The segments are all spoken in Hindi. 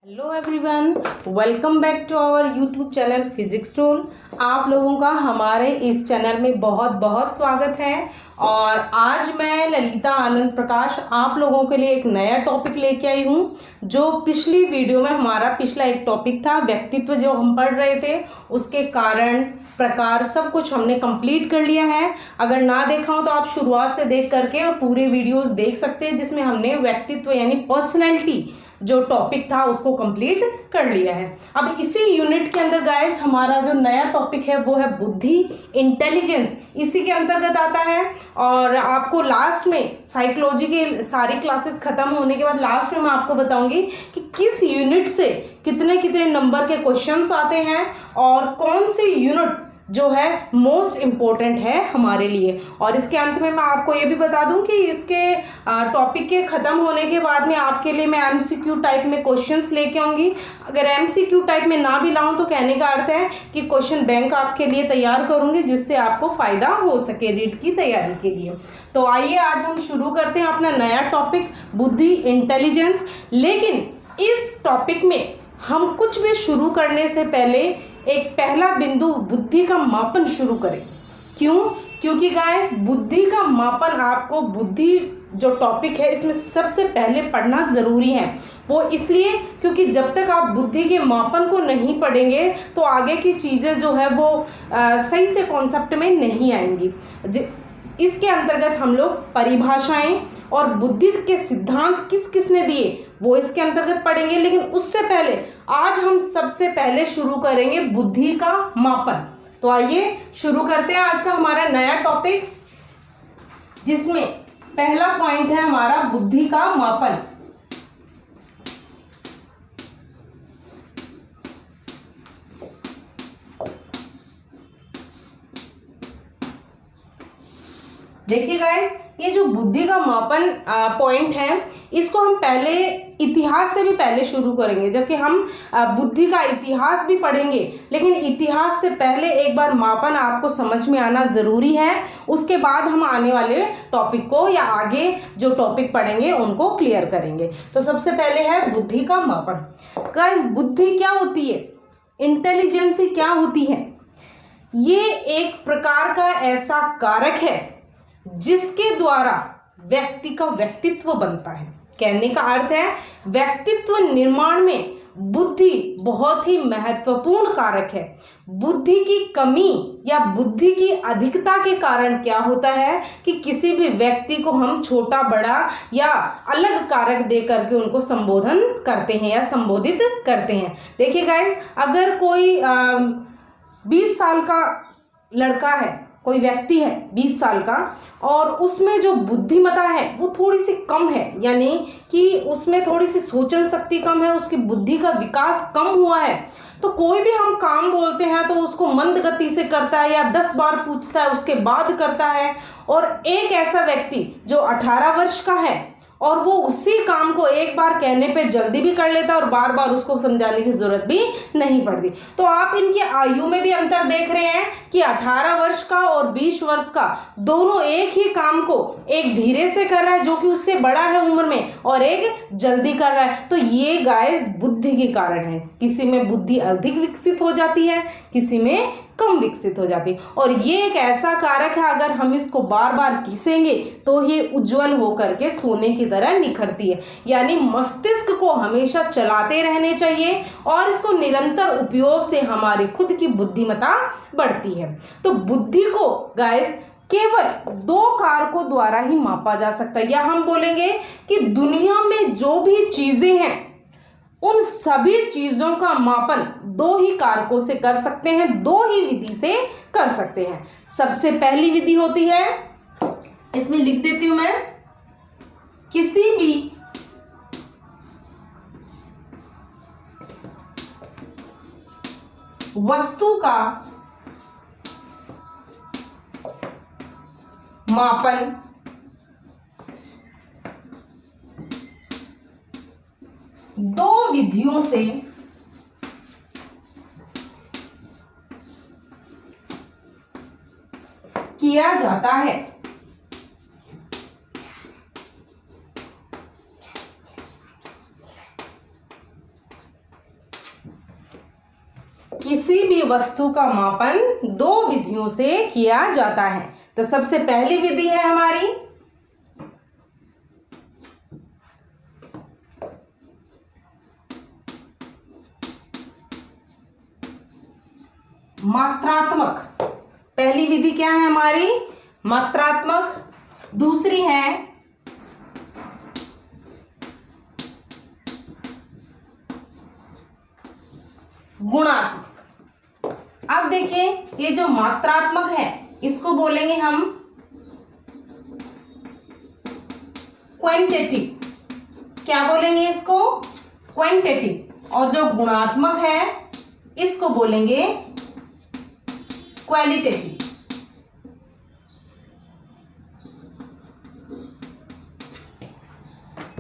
Hello everyone, welcome back to our YouTube channel physics tool. आप लोगों का हमारे इस चैनल में बहुत बहुत स्वागत है। और आज मैं ललिता आनंद प्रकाश आप लोगों के लिए एक नया टॉपिक लेके आई हूँ। जो पिछली वीडियो में हमारा पिछला एक टॉपिक था व्यक्तित्व, जो हम पढ़ रहे थे, उसके कारण प्रकार सब कुछ हमने कंप्लीट कर लिया है। अगर ना देखा हो तो आप शुरुआत से देख करके और पूरे वीडियोस देख सकते हैं, जिसमें हमने व्यक्तित्व यानी पर्सनैलिटी जो टॉपिक था उसको कंप्लीट कर लिया है। अब इसी यूनिट के अंदर गाइस हमारा जो नया टॉपिक है वो है बुद्धि, इंटेलिजेंस, इसी के अंतर्गत आता है। और आपको लास्ट में साइकोलॉजी की सारी क्लासेस खत्म होने के बाद लास्ट में मैं आपको बताऊंगी कि किस यूनिट से कितने कितने नंबर के क्वेश्चंस आते हैं और कौन सी यूनिट जो है मोस्ट इम्पोर्टेंट है हमारे लिए। और इसके अंत में मैं आपको ये भी बता दूं कि इसके टॉपिक के ख़त्म होने के बाद में आपके लिए मैं एमसीक्यू टाइप में क्वेश्चंस लेके आऊँगी। अगर एमसीक्यू टाइप में ना भी लाऊं तो कहने का अर्थ है कि क्वेश्चन बैंक आपके लिए तैयार करूँगी, जिससे आपको फ़ायदा हो सके रीट की तैयारी के लिए। तो आइए आज हम शुरू करते हैं अपना नया टॉपिक बुद्धि, इंटेलिजेंस। लेकिन इस टॉपिक में हम कुछ भी शुरू करने से पहले एक पहला बिंदु बुद्धि का मापन शुरू करें। क्यों? क्योंकि गाइस बुद्धि का मापन आपको बुद्धि जो टॉपिक है इसमें सबसे पहले पढ़ना ज़रूरी है। वो इसलिए क्योंकि जब तक आप बुद्धि के मापन को नहीं पढ़ेंगे तो आगे की चीज़ें जो है वो सही से कॉन्सेप्ट में नहीं आएंगी। इसके अंतर्गत हम लोग परिभाषाएं और बुद्धि के सिद्धांत किस किसने दिए वो इसके अंतर्गत पढ़ेंगे। लेकिन उससे पहले आज हम सबसे पहले शुरू करेंगे बुद्धि का मापन। तो आइए शुरू करते हैं आज का हमारा नया टॉपिक, जिसमें पहला पॉइंट है हमारा बुद्धि का मापन। देखिए गाइस, ये जो बुद्धि का मापन पॉइंट है इसको हम पहले इतिहास से भी पहले शुरू करेंगे, जबकि हम बुद्धि का इतिहास भी पढ़ेंगे। लेकिन इतिहास से पहले एक बार मापन आपको समझ में आना ज़रूरी है। उसके बाद हम आने वाले टॉपिक को या आगे जो टॉपिक पढ़ेंगे उनको क्लियर करेंगे। तो सबसे पहले है बुद्धि का मापन। गाइस, बुद्धि क्या होती है, इंटेलिजेंस क्या होती है? ये एक प्रकार का ऐसा कारक है जिसके द्वारा व्यक्ति का व्यक्तित्व बनता है। कहने का अर्थ है व्यक्तित्व निर्माण में बुद्धि बहुत ही महत्वपूर्ण कारक है। बुद्धि की कमी या बुद्धि की अधिकता के कारण क्या होता है कि किसी भी व्यक्ति को हम छोटा बड़ा या अलग कारक दे करके उनको संबोधन करते हैं या संबोधित करते हैं। देखिए गाइस, अगर कोई 20 साल का लड़का है, कोई व्यक्ति है 20 साल का, और उसमें जो बुद्धिमत्ता है वो थोड़ी सी कम है, यानी कि उसमें थोड़ी सी सोचन शक्ति कम है, उसकी बुद्धि का विकास कम हुआ है, तो कोई भी हम काम बोलते हैं तो उसको मंद गति से करता है या 10 बार पूछता है उसके बाद करता है। और एक ऐसा व्यक्ति जो 18 वर्ष का है और वो उसी काम को एक बार कहने पे जल्दी भी कर लेता है और बार बार उसको समझाने की जरूरत भी नहीं पड़ती। तो आप इनकी आयु में भी अंतर देख रहे हैं कि 18 वर्ष का और 20 वर्ष का दोनों एक ही काम को एक धीरे से कर रहा है जो कि उससे बड़ा है उम्र में, और एक जल्दी कर रहा है। तो ये गाइस बुद्धि के कारण है। किसी में बुद्धि अधिक विकसित हो जाती है, किसी में कम विकसित हो जाती है। और ये एक ऐसा कारक है, अगर हम इसको बार बार घिसेंगे तो ये उज्जवल होकर के सोने की तरह निखरती है। यानी मस्तिष्क को हमेशा चलाते रहने चाहिए और इसको निरंतर उपयोग से हमारी खुद की बुद्धिमत्ता बढ़ती है। तो बुद्धि को गाइस केवल 2 कारकों द्वारा ही मापा जा सकता है, या हम बोलेंगे कि दुनिया में जो भी चीजें हैं उन सभी चीजों का मापन 2 ही कारकों से कर सकते हैं, 2 ही विधि से कर सकते हैं। सबसे पहली विधि होती है, इसमें लिख देती हूं मैं, किसी भी वस्तु का मापन दो विधियों से किया जाता है। किसी भी वस्तु का मापन दो विधियों से किया जाता है। तो सबसे पहली विधि है हमारी मात्रात्मक। पहली विधि क्या है हमारी? मात्रात्मक। दूसरी है गुणात्मक। अब देखिए, ये जो मात्रात्मक है इसको बोलेंगे हम क्वांटिटेटिव। क्या बोलेंगे इसको? क्वांटिटेटिव। और जो गुणात्मक है इसको बोलेंगे क्वालिटेटिव।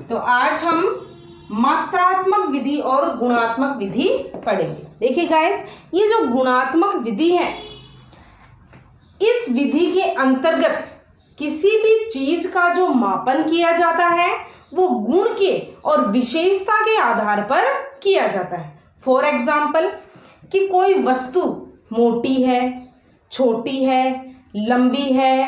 तो आज हम मात्रात्मक विधि और गुणात्मक विधि पढ़ेंगे। देखिए गाइस, ये जो गुणात्मक विधि है, इस विधि के अंतर्गत किसी भी चीज का जो मापन किया जाता है वो गुण के और विशेषता के आधार पर किया जाता है। फॉर एग्जाम्पल, कि कोई वस्तु मोटी है, छोटी है, लंबी है,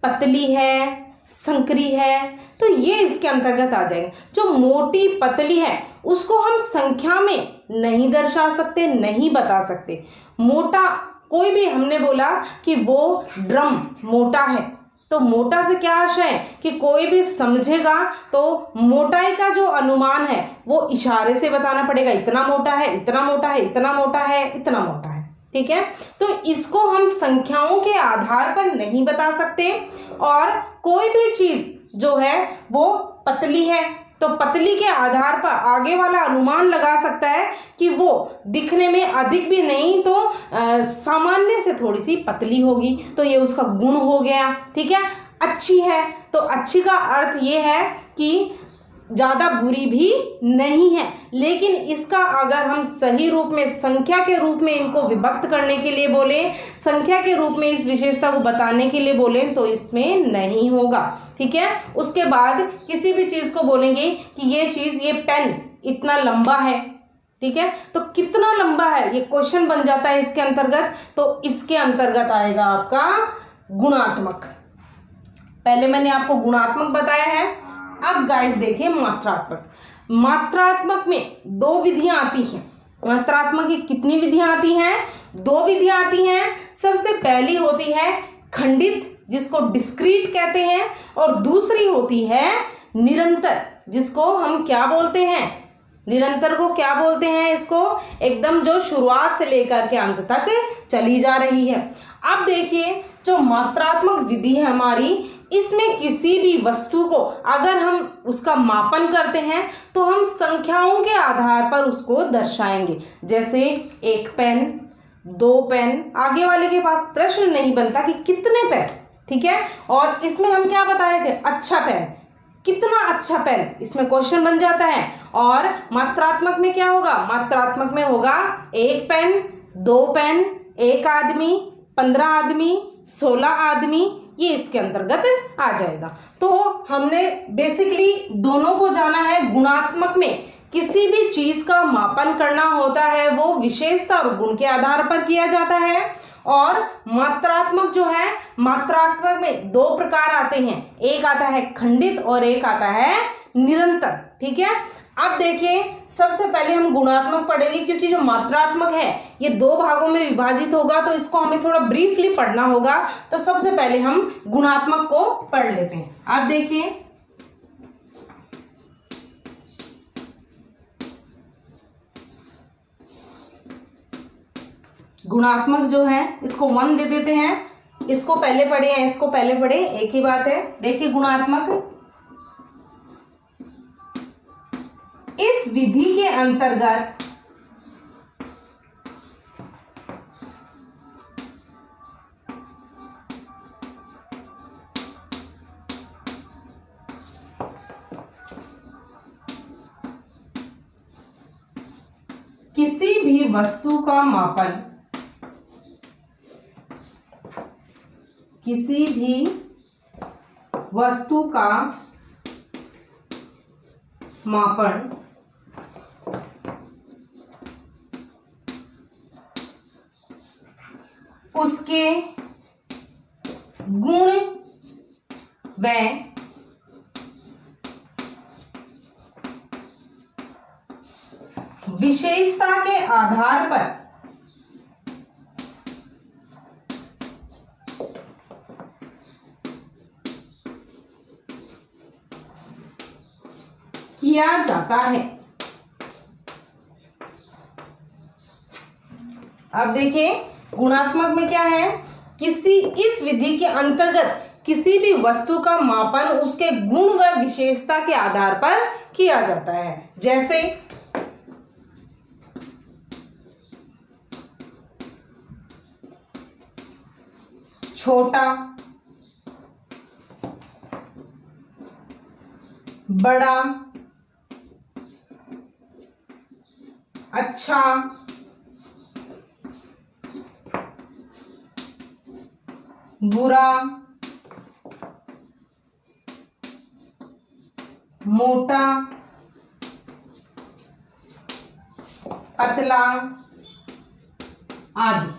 पतली है, संकरी है, तो ये इसके अंतर्गत आ जाएगा। जो मोटी पतली है उसको हम संख्या में नहीं दर्शा सकते, नहीं बता सकते। मोटा, कोई भी, हमने बोला कि वो ड्रम मोटा है, तो मोटा से क्या आशय है कि कोई भी समझेगा तो मोटाई का जो अनुमान है वो इशारे से बताना पड़ेगा। इतना मोटा है, इतना मोटा है, इतना मोटा है, इतना मोटा है। ठीक है, तो इसको हम संख्याओं के आधार पर नहीं बता सकते। और कोई भी चीज जो है वो पतली है तो पतली के आधार पर आगे वाला अनुमान लगा सकता है कि वो दिखने में अधिक भी नहीं तो सामान्य से थोड़ी सी पतली होगी, तो ये उसका गुण हो गया। ठीक है, अच्छी है तो अच्छी का अर्थ ये है कि ज़्यादा बुरी भी नहीं है, लेकिन इसका अगर हम सही रूप में संख्या के रूप में इनको विभक्त करने के लिए बोले, संख्या के रूप में इस विशेषता को बताने के लिए बोले, तो इसमें नहीं होगा। ठीक है, उसके बाद किसी भी चीज़ को बोलेंगे कि ये चीज़, ये पेन इतना लंबा है। ठीक है, तो कितना लंबा है ये क्वेश्चन बन जाता है इसके अंतर्गत, तो इसके अंतर्गत आएगा आपका गुणात्मक। पहले मैंने आपको गुणात्मक बताया है, अब गाइस देखिए मात्रात्मक। मात्रात्मक में दो विधियां आती हैं। मात्रात्मक की कितनी विधियां आती हैं? दो विधियां आती हैं। सबसे पहली होती है खंडित, जिसको डिस्क्रीट कहते हैं, और दूसरी होती है निरंतर, जिसको हम क्या बोलते हैं? निरंतर को क्या बोलते हैं? इसको एकदम जो शुरुआत से लेकर के अंत तक चली जा रही है। अब देखिए, जो मात्रात्मक विधि है हमारी, इसमें किसी भी वस्तु को अगर हम उसका मापन करते हैं तो हम संख्याओं के आधार पर उसको दर्शाएंगे। जैसे एक पेन, दो पेन, आगे वाले के पास प्रश्न नहीं बनता कि कितने पेन। ठीक है, और इसमें हम क्या बताए थे? अच्छा पेन, कितना अच्छा पेन, इसमें क्वेश्चन बन जाता है। और मात्रात्मक में क्या होगा? मात्रात्मक में होगा एक पेन, दो पेन, एक आदमी, 15 आदमी, 16 आदमी, ये इसके अंतर्गत आ जाएगा। तो हमने बेसिकली दोनों को जाना है। गुणात्मक में किसी भी चीज का मापन करना होता है वो विशेषता और गुण के आधार पर किया जाता है। और मात्रात्मक जो है, मात्रात्मक में दो प्रकार आते हैं, एक आता है खंडित और एक आता है निरंतर। ठीक है, अब देखिए, सबसे पहले हम गुणात्मक पढ़ेंगे, क्योंकि जो मात्रात्मक है ये दो भागों में विभाजित होगा, तो इसको हमें थोड़ा ब्रीफली पढ़ना होगा। तो सबसे पहले हम गुणात्मक को पढ़ लेते हैं। आप देखिए, गुणात्मक जो है इसको 1 दे देते हैं, इसको पहले पढ़े या इसको पहले पढ़े, एक ही बात है। देखिए, गुणात्मक इस विधि के अंतर्गत किसी भी वस्तु का मापन, किसी भी वस्तु का मापन उसके गुण व विशेषता के आधार पर किया जाता है। अब देखिए गुणात्मक में क्या है, इस विधि के अंतर्गत किसी भी वस्तु का मापन उसके गुण व विशेषता के आधार पर किया जाता है। जैसे छोटा, बड़ा, अच्छा, बुरा, मोटा, पतला आदि।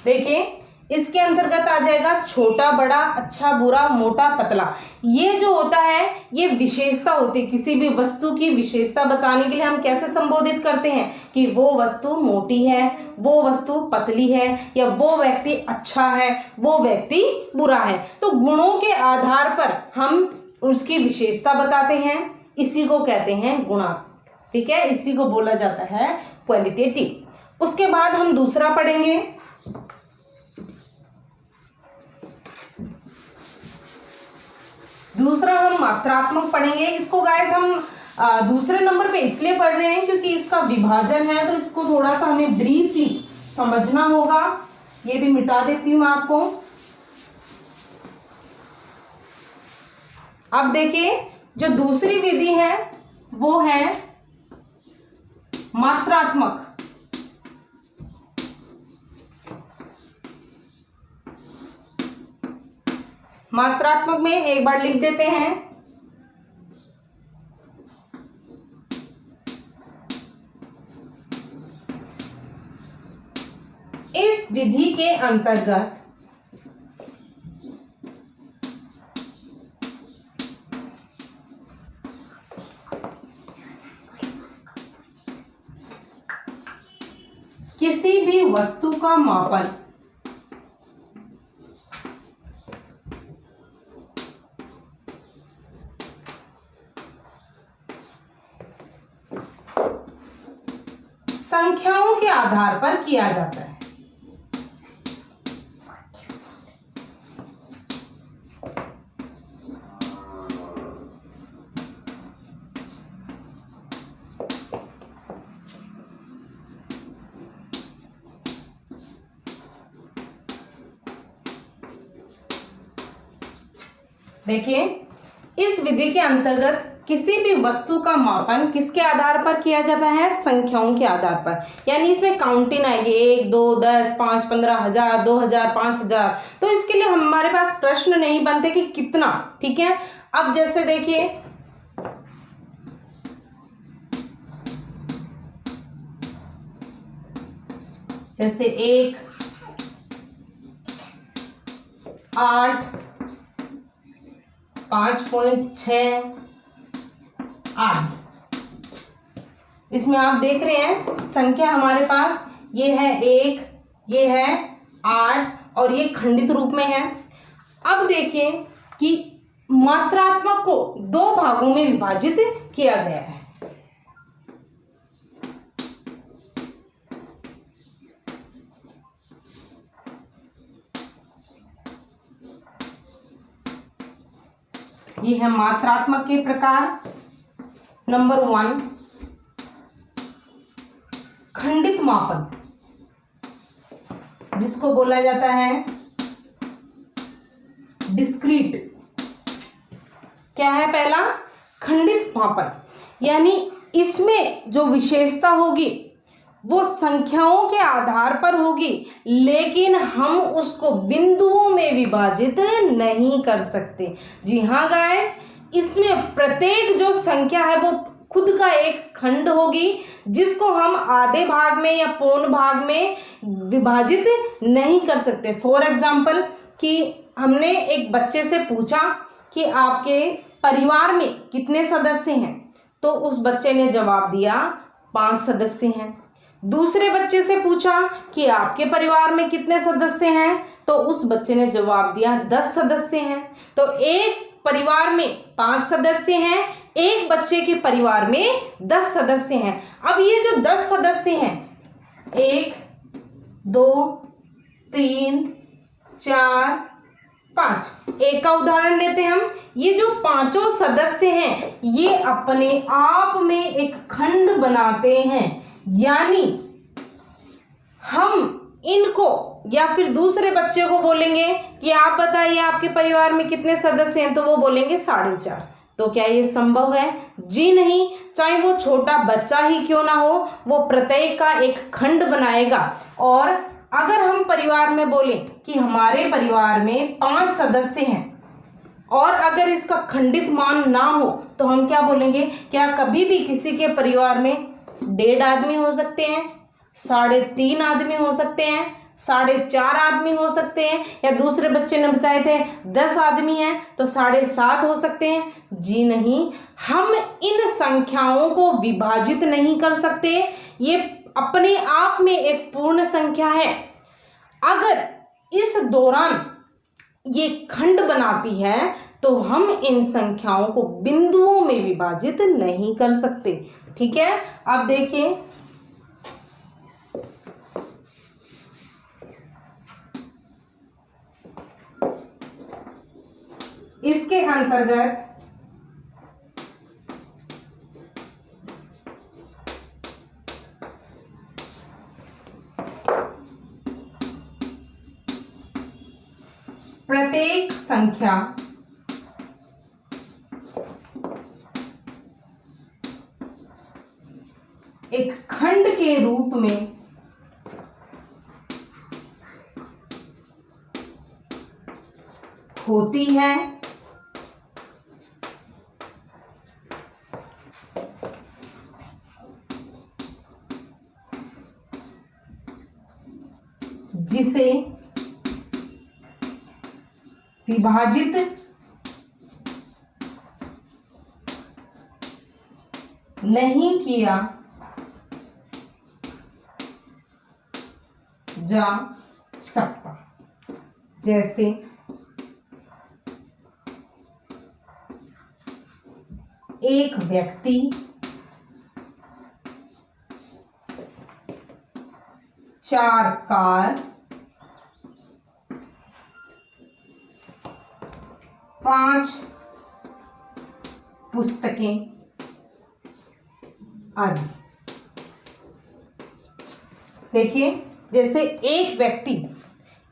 देखिए इसके अंतर्गत आ जाएगा छोटा, बड़ा, अच्छा, बुरा, मोटा, पतला। ये जो होता है ये विशेषता होती है। किसी भी वस्तु की विशेषता बताने के लिए हम कैसे संबोधित करते हैं कि वो वस्तु मोटी है, वो वस्तु पतली है, या वो व्यक्ति अच्छा है, वो व्यक्ति बुरा है। तो गुणों के आधार पर हम उसकी विशेषता बताते हैं, इसी को कहते हैं गुणात्मक। ठीक है, इसी को बोला जाता है क्वालिटेटिव। उसके बाद हम दूसरा पढ़ेंगे, दूसरा हम मात्रात्मक पढ़ेंगे। इसको गाइस हम दूसरे नंबर पे इसलिए पढ़ रहे हैं क्योंकि इसका विभाजन है, तो इसको थोड़ा सा हमें ब्रीफली समझना होगा। ये भी मिटा देती हूं आपको। अब देखिए जो दूसरी विधि है वो है मात्रात्मक। मात्रात्मक में एक बार लिख देते हैं, इस विधि के अंतर्गत किसी भी वस्तु का मापन संख्याओं के आधार पर किया जाता है। देखिए इस विधि के अंतर्गत किसी भी वस्तु का मापन किसके आधार पर किया जाता है, संख्याओं के आधार पर। यानी इसमें काउंटिंग आएगी 1, 2, 10, 5, 15, 1000, 2000, 5000। तो इसके लिए हमारे पास प्रश्न नहीं बनते कि कितना। ठीक है, अब जैसे देखिए जैसे 1, 8, 5.6 आदि। इसमें आप देख रहे हैं संख्या हमारे पास ये है 1, ये है 8 और ये खंडित रूप में है। अब देखिए कि मात्रात्मक को 2 भागों में विभाजित किया गया है। ये है मात्रात्मक के प्रकार। नंबर 1 खंडित मापन, जिसको बोला जाता है डिस्क्रीट। क्या है पहला, खंडित मापन। यानी इसमें जो विशेषता होगी वो संख्याओं के आधार पर होगी, लेकिन हम उसको बिंदुओं में विभाजित नहीं कर सकते। जी हाँ गाइस, इसमें प्रत्येक जो संख्या है वो खुद का एक खंड होगी जिसको हम आधे भाग में या पौन भाग में विभाजित नहीं कर सकते। फॉर एग्जाम्पल कि हमने एक बच्चे से पूछा कि आपके परिवार में कितने सदस्य हैं, तो उस बच्चे ने जवाब दिया 5 सदस्य हैं। दूसरे बच्चे से पूछा कि आपके परिवार में कितने सदस्य हैं, तो उस बच्चे ने जवाब दिया 10 सदस्य हैं। तो एक परिवार में 5 सदस्य हैं, एक बच्चे के परिवार में 10 सदस्य हैं। अब ये जो 10 सदस्य हैं, 1 2 3 4 5, एक का उदाहरण लेते हैं हम। ये जो पांचों सदस्य हैं ये अपने आप में एक खंड बनाते हैं, यानी हम इनको या फिर दूसरे बच्चे को बोलेंगे कि आप बताइए आपके परिवार में कितने सदस्य हैं, तो वो बोलेंगे 4.5। तो क्या ये संभव है? जी नहीं। चाहे वो छोटा बच्चा ही क्यों ना हो, वो प्रत्येक का एक खंड बनाएगा। और अगर हम परिवार में बोलें कि हमारे परिवार में 5 सदस्य हैं और अगर इसका खंडित मान ना हो, तो हम क्या बोलेंगे? क्या कभी भी किसी के परिवार में 1.5 आदमी हो सकते हैं, 3.5 आदमी हो सकते हैं, 4.5 आदमी हो सकते हैं, या दूसरे बच्चे ने बताए थे 10 आदमी हैं तो 7.5 हो सकते हैं? जी नहीं। हम इन संख्याओं को विभाजित नहीं कर सकते। ये अपने आप में एक पूर्ण संख्या है। अगर इस दौरान ये खंड बनाती है तो हम इन संख्याओं को बिंदुओं में विभाजित नहीं कर सकते। ठीक है, अब देखिए इसके अंतर्गत प्रत्येक संख्या एक खंड के रूप में होती है। जिसे विभाजित नहीं किया जा सकता। जैसे एक व्यक्ति, 4 कार, 5 पुस्तकें आदि। देखिए, जैसे एक व्यक्ति,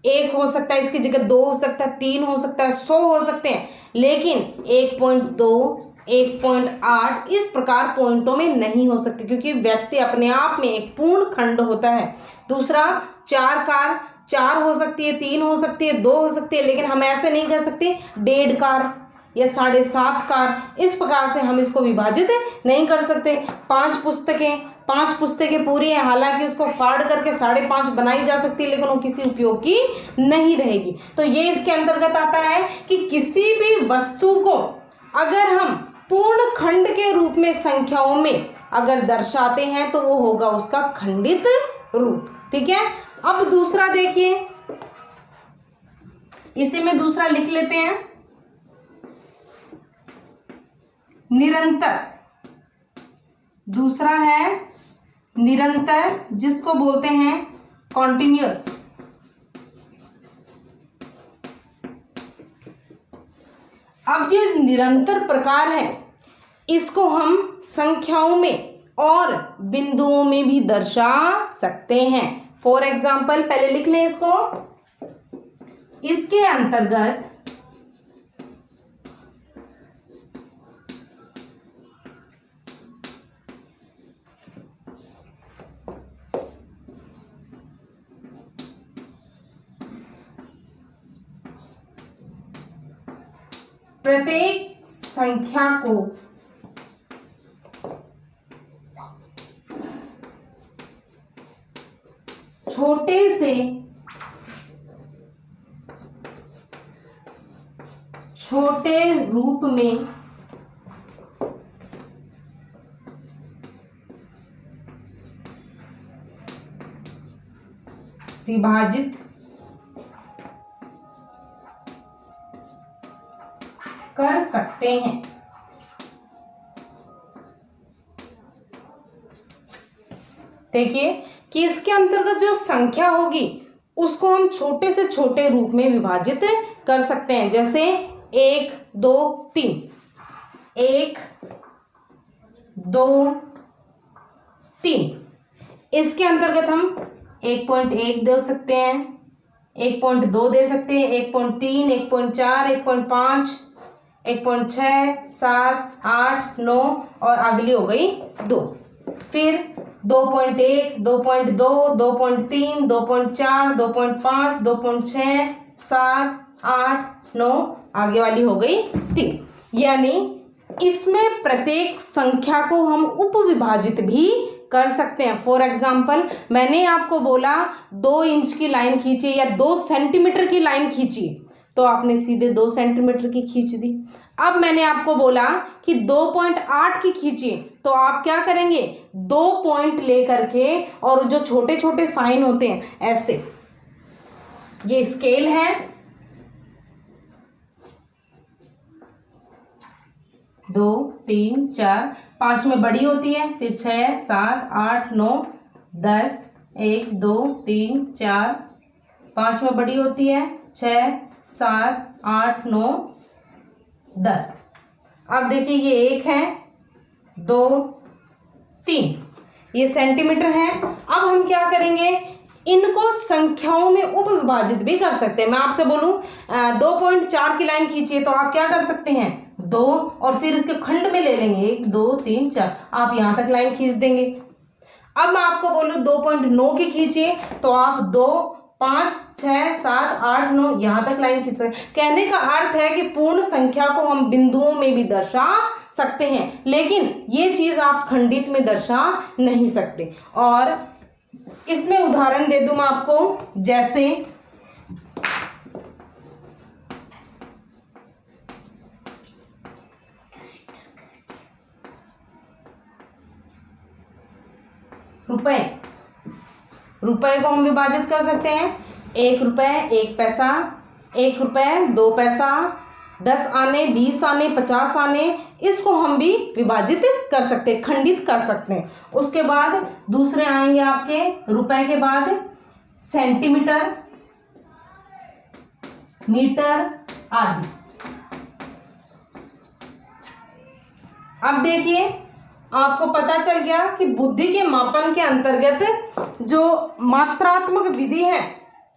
एक हो सकता है, इसकी जगह 2 हो सकता है, 3 हो सकता है, 100 हो सकते हैं, लेकिन 1.2, 1.8 इस प्रकार पॉइंटों में नहीं हो सकते, क्योंकि व्यक्ति अपने आप में एक पूर्ण खंड होता है। दूसरा, 4 कार, 4 हो सकती है, 3 हो सकती है, 2 हो सकती है, लेकिन हम ऐसे नहीं कर सकते 1.5 कार या 7.5 कार, इस प्रकार से हम इसको विभाजित नहीं कर सकते। 5 पुस्तकें पूरी हैं, हालांकि उसको फाड़ करके 5.5 बनाई जा सकती है, लेकिन वो किसी उपयोग की नहीं रहेगी। तो ये इसके अंतर्गत आता है कि किसी भी वस्तु को अगर हम पूर्ण खंड के रूप में संख्याओं में अगर दर्शाते हैं तो वो होगा उसका खंडित रूप। ठीक है, अब दूसरा देखिए, इसी में दूसरा लिख लेते हैं, निरंतर। दूसरा है निरंतर, जिसको बोलते हैं कॉन्टिन्यूअस। अब जो निरंतर प्रकार है इसको हम संख्याओं में और बिंदुओं में भी दर्शा सकते हैं। फॉर एग्जाम्पल, पहले लिख लें इसको। इसके अंतर्गत प्रत्येक संख्या को छोटे से छोटे रूप में विभाजित कर सकते हैं। देखिए कि इसके अंतर्गत जो संख्या होगी उसको हम छोटे से छोटे रूप में विभाजित कर सकते हैं। जैसे 1 2 3, 1 2 3, इसके अंतर्गत हम 1.1 दे सकते हैं, 1.2 दे सकते हैं, 1.3, 1.4, 1.5, 1.6, 7, 8, 9 और अगली हो गई 2। फिर 2.1, 2.2, 2.3, 2.4, 2.5, 2.6, 7, 8, 9, आगे वाली हो गई 3। यानी इसमें प्रत्येक संख्या को हम उपविभाजित भी कर सकते हैं। फॉर एग्जाम्पल मैंने आपको बोला 2 इंच की लाइन खींची या 2 सेंटीमीटर की लाइन खींची, तो आपने सीधे 2 सेंटीमीटर की खींच दी। अब मैंने आपको बोला कि 2.8 की खींचिए, तो आप क्या करेंगे, 2 पॉइंट लेकर के और जो छोटे छोटे साइन होते हैं ऐसे, ये स्केल है, 2 3 4 5 में बड़ी होती है, फिर 6 7 8 9 10, 1 2 3 4 5 में बड़ी होती है, 6 7 8 9 10। अब देखिए ये 1 है, 2 3, ये सेंटीमीटर है। अब हम क्या करेंगे, इनको संख्याओं में उपविभाजित भी कर सकते हैं। मैं आपसे बोलूं 2.4 की लाइन खींचिए, तो आप क्या कर सकते हैं, 2 और फिर इसके खंड में ले लेंगे, 1 2 3 4, आप यहां तक लाइन खींच देंगे। अब मैं आपको बोलूं 2.9 की खींचिए, तो आप 2 5 6 7 8 9 यहां तक लाइन खींच सकते। कहने का अर्थ है कि पूर्ण संख्या को हम बिंदुओं में भी दर्शा सकते हैं, लेकिन ये चीज आप खंडित में दर्शा नहीं सकते। और इसमें उदाहरण दे दूं मैं आपको, जैसे रुपए, रुपए को हम विभाजित कर सकते हैं। 1 रुपए 1 पैसा, 1 रुपए 2 पैसा, 10 आने, 20 आने, 50 आने, इसको हम भी विभाजित कर सकते हैं, खंडित कर सकते हैं। उसके बाद दूसरे आएंगे आपके रुपए के बाद सेंटीमीटर, मीटर आदि। अब देखिए आपको पता चल गया कि बुद्धि के मापन के अंतर्गत जो मात्रात्मक विधि है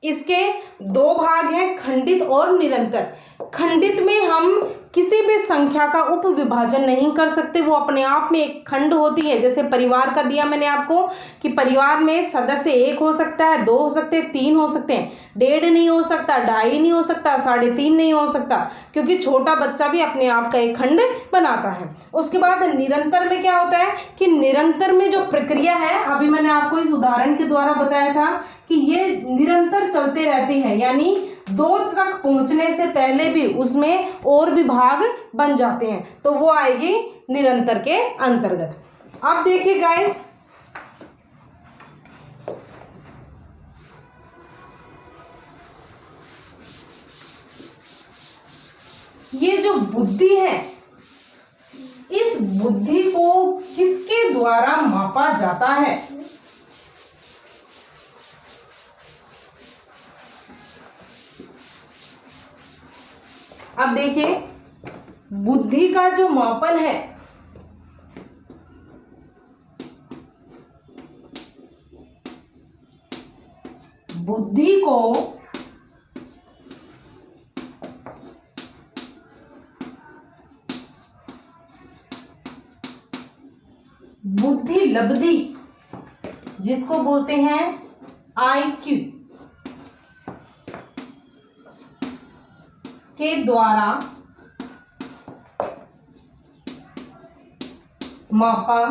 इसके 2 भाग हैं, खंडित और निरंतर। खंडित में हम किसी भी संख्या का उपविभाजन नहीं कर सकते, वो अपने आप में एक खंड होती है। जैसे परिवार का दिया मैंने आपको कि परिवार में सदस्य 1 हो सकता है, 2 हो सकते हैं, 3 हो सकते हैं, 1.5 नहीं हो सकता, 2.5 नहीं हो सकता, 3.5 नहीं हो सकता, क्योंकि छोटा बच्चा भी अपने आप का एक खंड बनाता है। उसके बाद निरंतर में क्या होता है कि निरंतर में जो प्रक्रिया है, अभी मैंने आपको इस उदाहरण के द्वारा बताया था कि ये निरंतर चलते रहती है, यानी 2 तक पहुंचने से पहले भी उसमें और भी भाग बन जाते हैं, तो वो आएगी निरंतर के अंतर्गत। अब देखिए गाइस, ये जो बुद्धि है, इस बुद्धि को किसके द्वारा मापा जाता है? अब देखिए बुद्धि का जो मापन है, बुद्धि को बुद्धि लब्धि, जिसको बोलते हैं IQ, के द्वारा मापा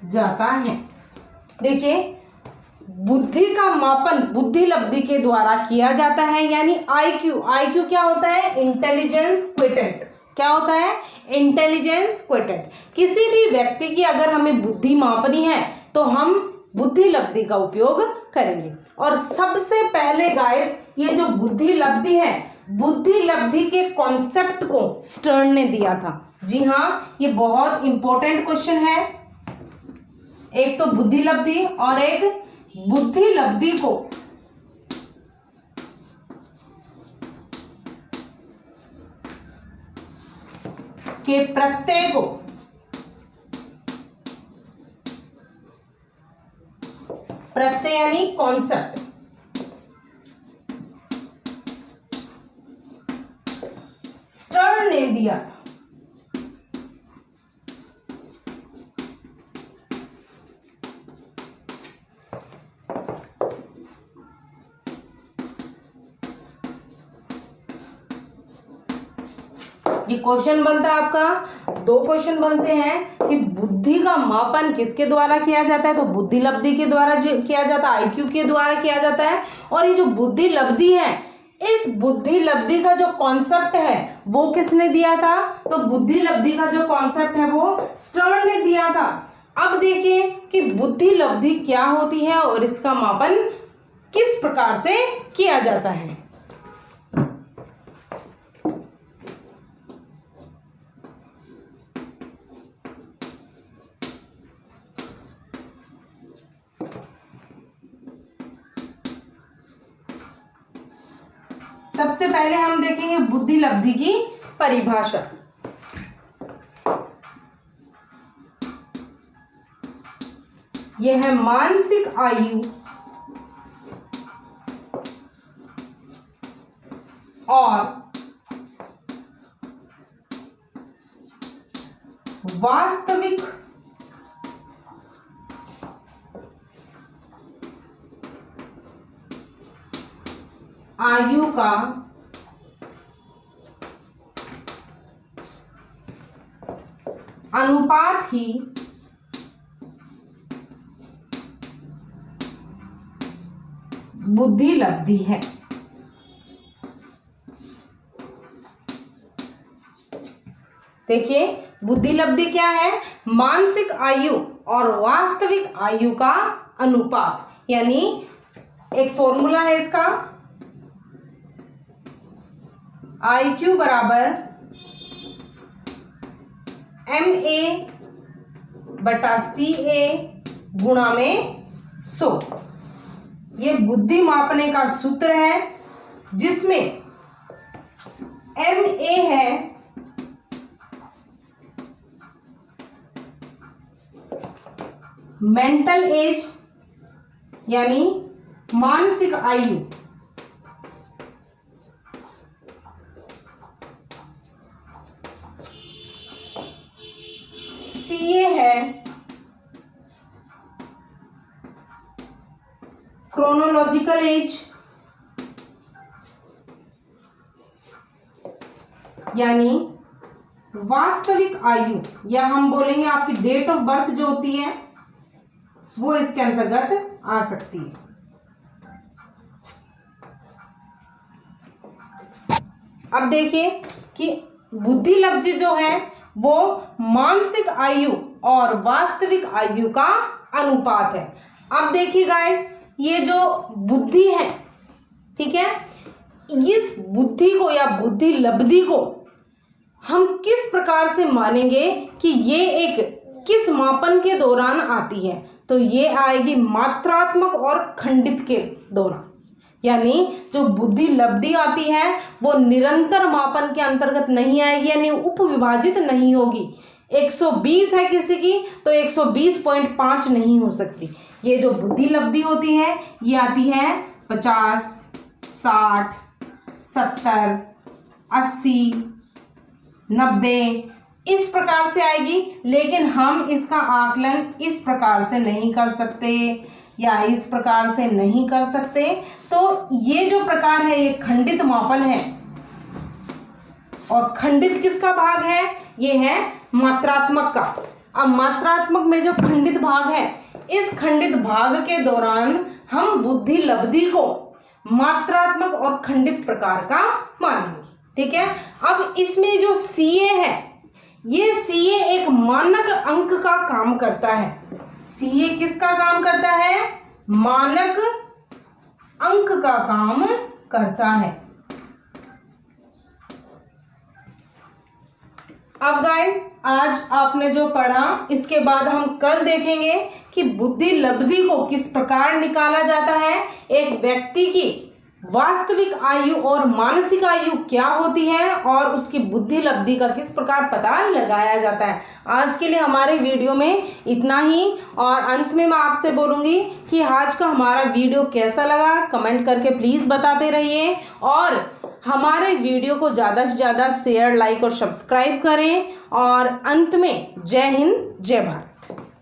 जाता है। देखिए, बुद्धि का मापन बुद्धि लब्धि के द्वारा किया जाता है, यानी आईक्यू। आईक्यू क्या होता है? Intelligence quotient. क्या होता है? Intelligence quotient. किसी भी व्यक्ति की अगर हमें बुद्धि मापनी है तो हम बुद्धि लब्धि का उपयोग करेंगे। और सबसे पहले गाइस, ये जो बुद्धि लब्धि है, बुद्धि लब्धि के कॉन्सेप्ट को स्टर्न ने दिया था। जी हाँ, ये बहुत इंपॉर्टेंट क्वेश्चन है। एक तो बुद्धि लब्धि और एक बुद्धि लब्धि को के प्रत्यय को प्रत्यय यानी कॉन्सेप्ट स्टर्न ने दिया। ये क्वेश्चन बनता है आपका, दो क्वेश्चन बनते हैं कि बुद्धि का मापन किसके द्वारा किया जाता है? तो बुद्धि लब्धि के द्वारा जो किया जाता है, आईक्यू के द्वारा किया जाता है। और ये जो बुद्धि लब्धि है, इस बुद्धि लब्धि का जो कॉन्सेप्ट है वो किसने दिया था? तो बुद्धि लब्धि का जो कॉन्सेप्ट है वो स्टर्न ने दिया था। अब देखिए कि बुद्धि लब्धि क्या होती है और इसका मापन किस प्रकार से किया जाता है। सबसे पहले हम देखेंगे बुद्धि लब्धि की परिभाषा। यह है मानसिक आयु और वास्तविक आयु का अनुपात ही बुद्धि लब्धि है। देखिए, बुद्धि लब्धि क्या है? मानसिक आयु और वास्तविक आयु का अनुपात, यानी एक फॉर्मूला है इसका, IQ बराबर MA/CA गुणा में 100। ये बुद्धि मापने का सूत्र है जिसमें MA है मेंटल एज यानी मानसिक आयु, CA है क्रोनोलॉजिकल एज यानी वास्तविक आयु, या हम बोलेंगे आपकी डेट ऑफ बर्थ जो होती है वो इसके अंतर्गत आ सकती है। अब देखिए कि बुद्धि लब्धि जो है वो मानसिक आयु और वास्तविक आयु का अनुपात है। अब देखिए गाइस, ये जो बुद्धि है, ठीक है, इस बुद्धि को या बुद्धि लब्धि को हम किस प्रकार से मानेंगे कि ये एक किस मापन के दौरान आती है? तो ये आएगी मात्रात्मक और खंडित के दौरान, यानी जो बुद्धि लब्धि आती है वो निरंतर मापन के अंतर्गत नहीं आएगी, यानी उपविभाजित नहीं होगी। 120 है किसी की तो 120.5 नहीं हो सकती। ये जो बुद्धि लब्धि होती है ये आती है 50, 60, 70, 80, 90 इस प्रकार से आएगी। लेकिन हम इसका आकलन इस प्रकार से नहीं कर सकते या इस प्रकार से नहीं कर सकते। तो ये जो प्रकार है ये खंडित मापन है। और खंडित किसका भाग है? ये है मात्रात्मक का। अब मात्रात्मक में जो खंडित भाग है इस खंडित भाग के दौरान हम बुद्धि लब्धि को मात्रात्मक और खंडित प्रकार का मानेंगे। ठीक है, अब इसमें जो CA है, ये CA एक मानक अंक का काम करता है। CA किसका काम करता है? मानक अंक का काम करता है। अब गाइस, आज आपने जो पढ़ा, इसके बाद हम कल देखेंगे कि बुद्धि लब्धि को किस प्रकार निकाला जाता है, एक व्यक्ति की वास्तविक आयु और मानसिक आयु क्या होती है, और उसकी बुद्धि लब्धि का किस प्रकार पता लगाया जाता है। आज के लिए हमारे वीडियो में इतना ही, और अंत में मैं आपसे बोलूँगी कि आज का हमारा वीडियो कैसा लगा कमेंट करके प्लीज़ बताते रहिए, और हमारे वीडियो को ज़्यादा से ज़्यादा शेयर, लाइक और सब्सक्राइब करें। और अंत में जय हिंद, जय भारत।